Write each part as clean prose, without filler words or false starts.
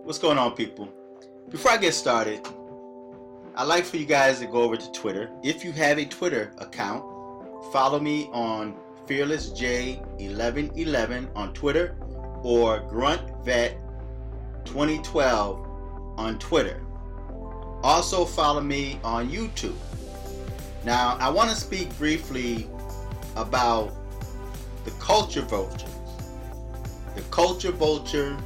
What's going on, people? Before I get started, I'd like for you guys to go over to Twitter. If you have a Twitter account, follow me on FearlessJ1111 on Twitter or GruntVet2012 on Twitter. Also follow me on YouTube. Now, I want to speak briefly about the culture vultures. The culture vulture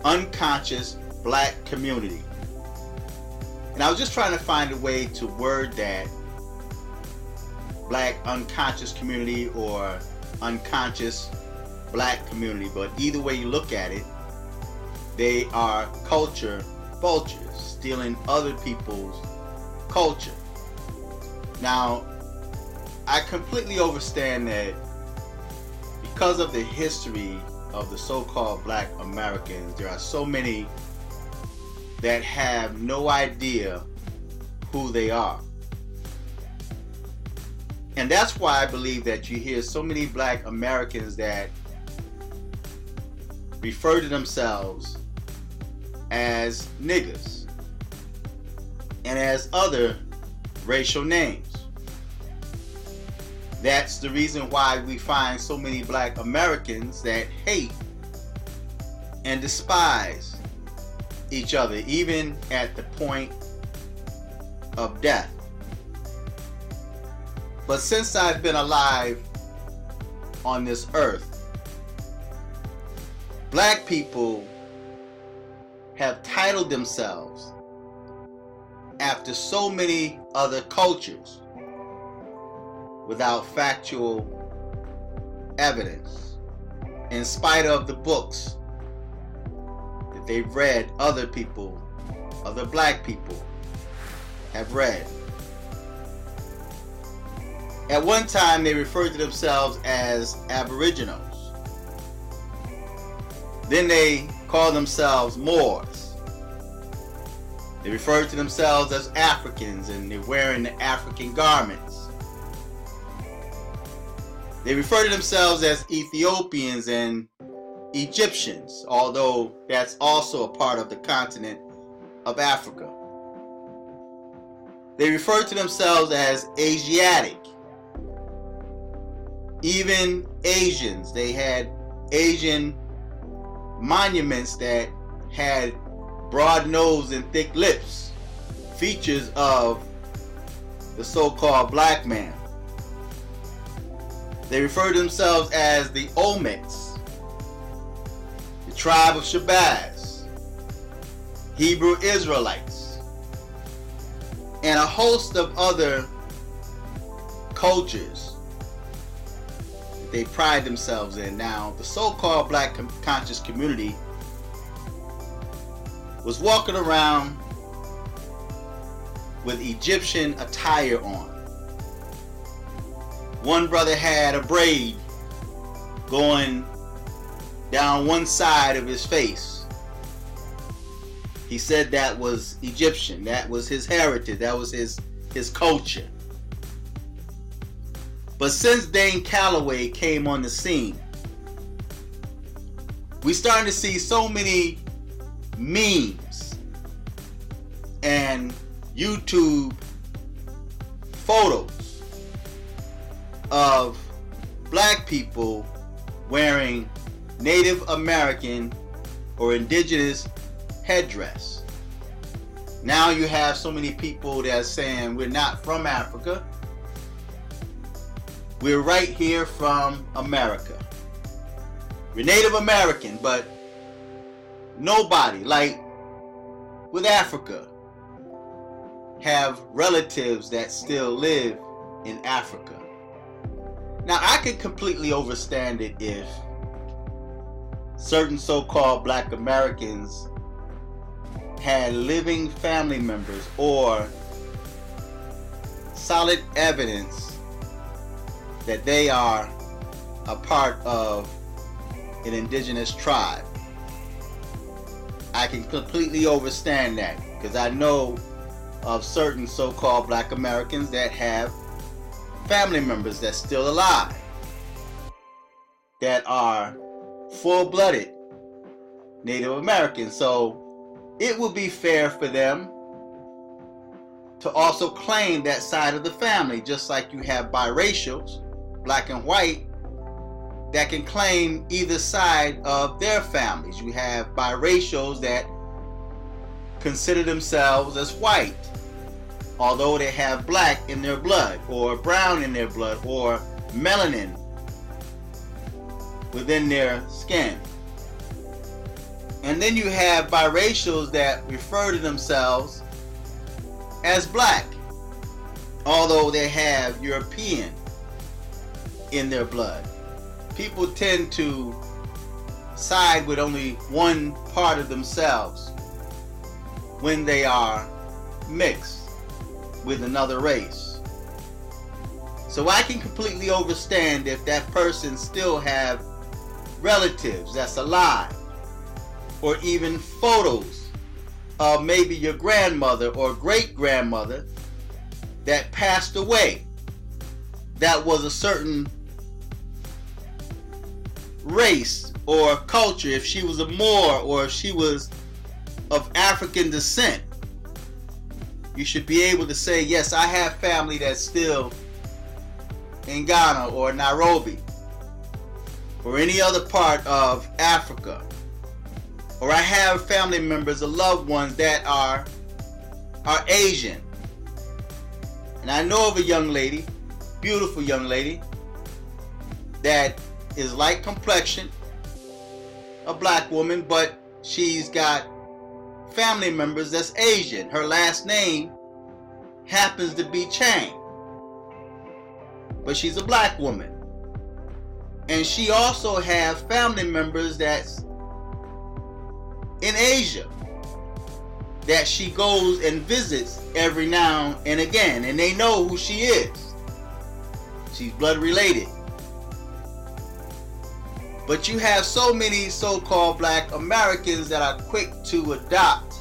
unconscious black community. And I was just trying to find a way to word that black unconscious community or unconscious black community, but either way you look at it, they are culture vultures, stealing other people's culture. Now, I completely understand that because of the history of the so-called black Americans, there are so many that have no idea who they are. And that's why I believe that you hear so many black Americans that refer to themselves as niggas and as other racial names. That's the reason why we find so many black Americans that hate and despise each other, even at the point of death. But since I've been alive on this earth, black people have titled themselves after so many other cultures without factual evidence, in spite of the books that they've read other people, other black people have read. At one time they referred to themselves as Aboriginals. Then they called themselves Moors. They referred to themselves as Africans and they're wearing the African garments. They refer to themselves as Ethiopians and Egyptians, although that's also a part of the continent of Africa. They refer to themselves as Asiatic. Even Asians, they had Asian monuments that had broad nose and thick lips, features of the so-called black man. They refer to themselves as the Olmecs, the tribe of Shabazz, Hebrew Israelites, and a host of other cultures that they pride themselves in. Now, the so-called black conscious community was walking around with Egyptian attire on. One brother had a braid going down one side of his face. He said that was Egyptian. That was his heritage. That was his culture. But since Dane Calloway came on the scene, we starting to see so many memes and YouTube photos of black people wearing Native American or indigenous headdress. Now you have so many people that are saying we're not from Africa. We're right here from America. We're Native American, but nobody, like with Africa, have relatives that still live in Africa. Now, I could completely understand it if certain so-called black Americans had living family members or solid evidence that they are a part of an indigenous tribe. I can completely understand that because I know of certain so-called black Americans that have family members that's still alive, that are full-blooded Native American. So it would be fair for them to also claim that side of the family, just like you have biracials, black and white, that can claim either side of their families. You have biracials that consider themselves as white, although they have black in their blood, or brown in their blood, or melanin within their skin. And then you have biracials that refer to themselves as black, although they have European in their blood. People tend to side with only one part of themselves when they are mixed with another race. So I can completely understand if that person still have relatives that's alive, or even photos of maybe your grandmother or great-grandmother that passed away, that was a certain race or culture, if she was a Moor or if she was of African descent. You should be able to say, yes, I have family that's still in Ghana or Nairobi or any other part of Africa, or I have family members or loved ones that are Asian. And I know of a young lady, beautiful young lady, that is light complexion, a black woman, but she's got family members that's Asian. Her last name happens to be Chang, but she's a black woman. And she also has family members that's in Asia that she goes and visits every now and again, and they know who she is. She's blood related. But you have so many so-called black Americans that are quick to adopt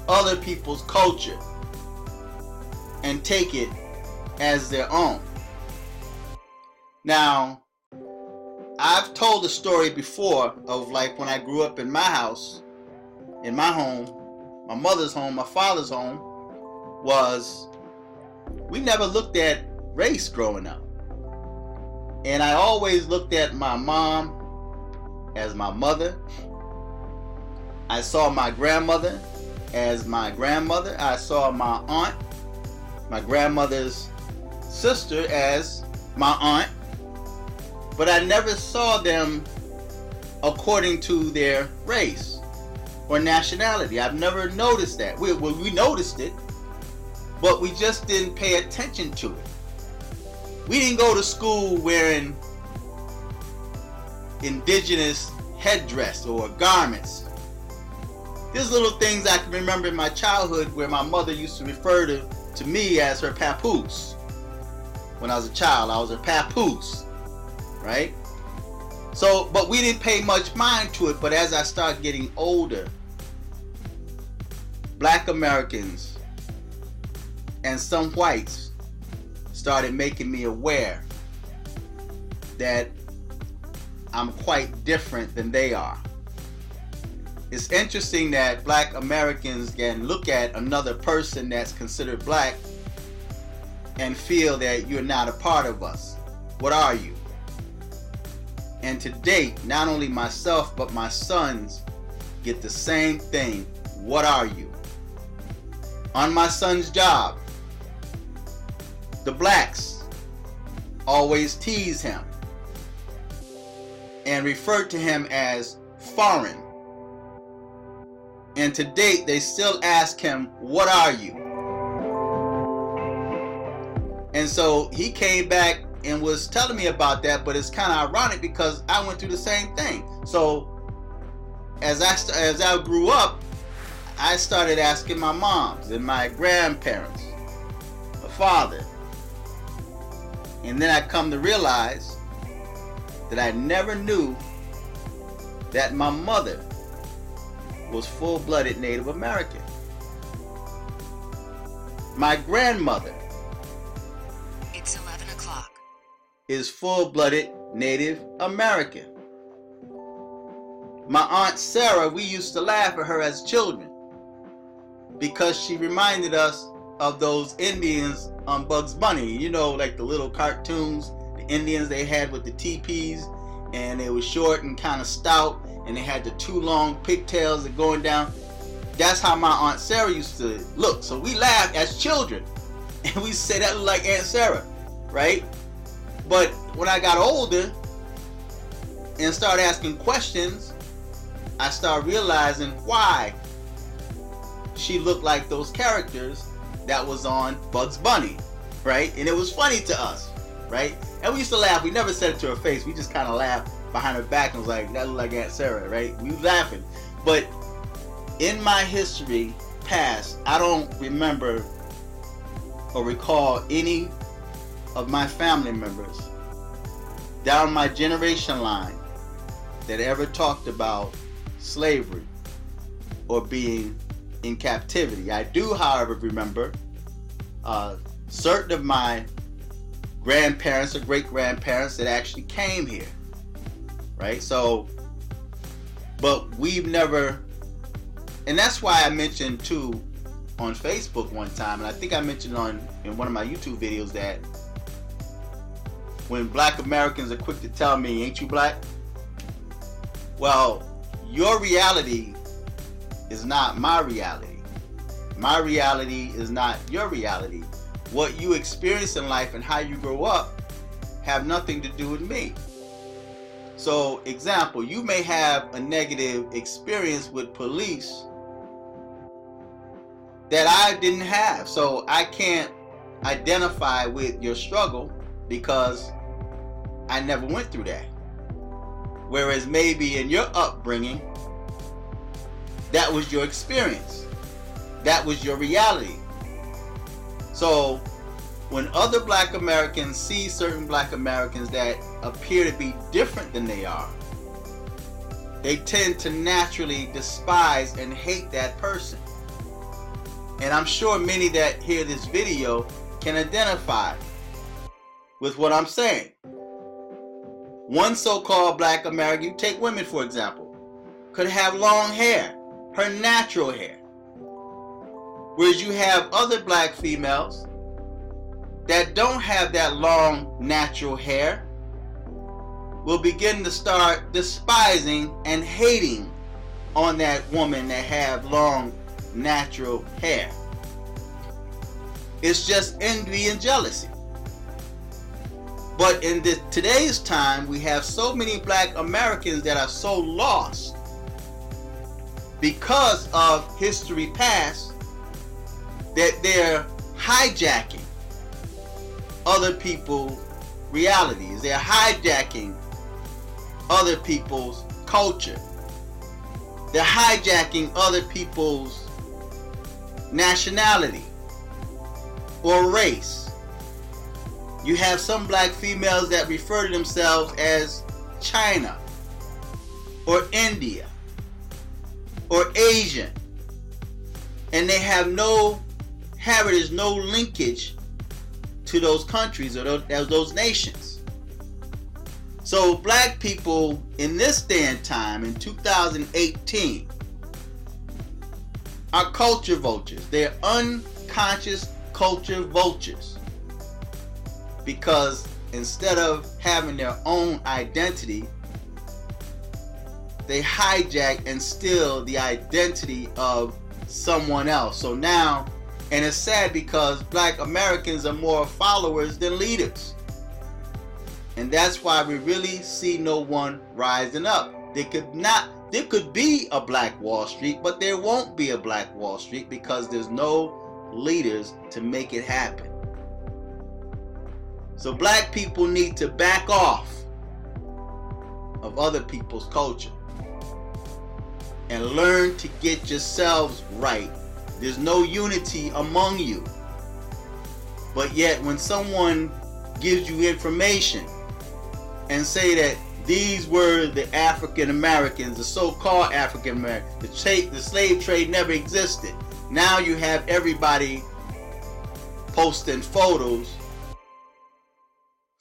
other people's culture and take it as their own. Now, I've told the story before of like when I grew up in my house, in my home, my mother's home, my father's home, was we never looked at race growing up. And I always looked at my mom as my mother. I saw my grandmother as my grandmother. I saw my aunt, my grandmother's sister, as my aunt. But I never saw them according to their race or nationality. I've never noticed that. We noticed it, but we just didn't pay attention to it. We didn't go to school wearing indigenous headdress or garments. There's little things I can remember in my childhood where my mother used to refer to me as her papoose. When I was a child, I was her papoose, right? So, but we didn't pay much mind to it. But as I started getting older, black Americans and some whites started making me aware that I'm quite different than they are. It's interesting that black Americans can look at another person that's considered black and feel that you're not a part of us. What are you? And to date, not only myself, but my sons get the same thing. What are you? On my son's job, the blacks always tease him and refer to him as foreign. And to date, they still ask him, what are you? And so he came back and was telling me about that, but it's kind of ironic because I went through the same thing. So as I grew up, I started asking my moms and my grandparents, my father. And then I come to realize that I never knew that my mother was full-blooded Native American. My grandmother, it's 11 o'clock, is full-blooded Native American. My Aunt Sarah, we used to laugh at her as children because she reminded us of those Indians on Bugs Bunny. You know, like the little cartoons, the Indians they had with the teepees, and they were short and kind of stout, and they had the two long pigtails that going down. That's how my Aunt Sarah used to look. So we laughed as children, and we said that looked like Aunt Sarah, right? But when I got older and started asking questions, I started realizing why she looked like those characters that was on Bugs Bunny, right? And it was funny to us, right? And we used to laugh. We never said it to her face. We just kind of laughed behind her back and was like, that looked like Aunt Sarah, right? We were laughing. But in my history past, I don't remember or recall any of my family members down my generation line that ever talked about slavery or being in captivity. I do, however, remember certain of my grandparents or great-grandparents that actually came here, right? So, but we've never, and that's why I mentioned too on Facebook one time, and I think I mentioned in one of my YouTube videos that when Black Americans are quick to tell me, ain't you black? Well, your reality is not my reality. My reality is not your reality. What you experience in life and how you grow up have nothing to do with me. So, example, you may have a negative experience with police that I didn't have. So I can't identify with your struggle because I never went through that. Whereas maybe in your upbringing, that was your experience. That was your reality. So when other Black Americans see certain Black Americans that appear to be different than they are, they tend to naturally despise and hate that person. And I'm sure many that hear this video can identify with what I'm saying. One so-called Black American, you take women for example, could have long hair, her natural hair. Whereas you have other black females that don't have that long natural hair will begin to start despising and hating on that woman that have long natural hair. It's just envy and jealousy. But in today's time, we have so many Black Americans that are so lost because of history past that they're hijacking other people's realities. They're hijacking other people's culture. They're hijacking other people's nationality or race. You have some black females that refer to themselves as China or India or Asian, and they have no heritage, no linkage to those countries or those nations. So black people in this day and time, in 2018, are culture vultures. They're unconscious culture vultures. Because instead of having their own identity, they hijack and steal the identity of someone else. So now, and it's sad because Black Americans are more followers than leaders. And that's why we really see no one rising up. There could be a Black Wall Street, but there won't be a Black Wall Street because there's no leaders to make it happen. So black people need to back off of other people's culture and learn to get yourselves right. There's no unity among you. But yet when someone gives you information and say that these were the African Americans, the so-called African Americans, the slave trade never existed. Now you have everybody posting photos,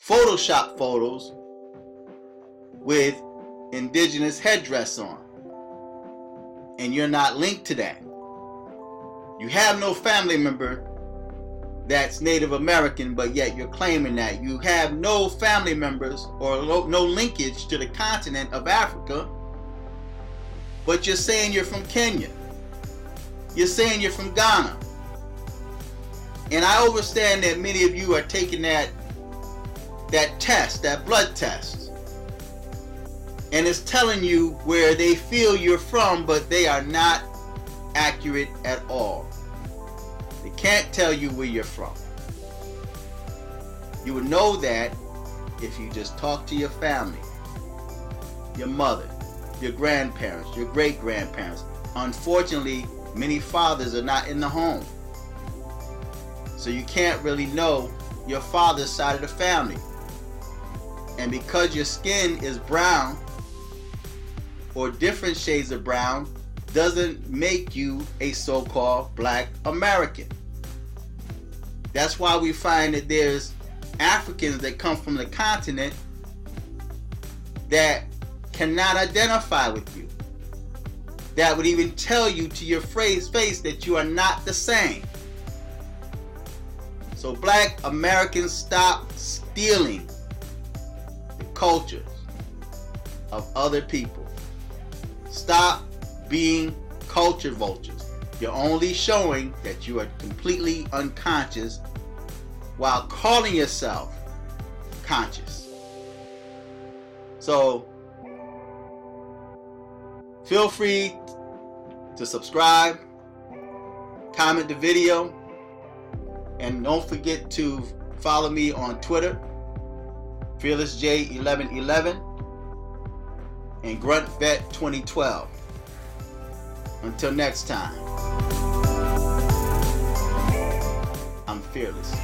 Photoshop photos with indigenous headdress on. and you're not linked to that. You have no family member that's Native American, but yet you're claiming that. You have no family members or no linkage to the continent of Africa, but you're saying you're from Kenya. You're saying you're from Ghana. And I understand that many of you are taking that test, that blood test, and it's telling you where they feel you're from, but they are not accurate at all. They can't tell you where you're from. You would know that if you just talk to your family, your mother, your grandparents, your great-grandparents. Unfortunately, many fathers are not in the home, so you can't really know your father's side of the family. And because your skin is brown or different shades of brown doesn't make you a so-called Black American. That's why we find that there's Africans that come from the continent that cannot identify with you, that would even tell you to your face that you are not the same. So Black Americans, stop stealing the cultures of other people. Stop being culture vultures. You're only showing that you are completely unconscious while calling yourself conscious. So feel free to subscribe, comment the video, and don't forget to follow me on Twitter, FearlessJ1111 and GruntVet2012. Until next time, I'm fearless.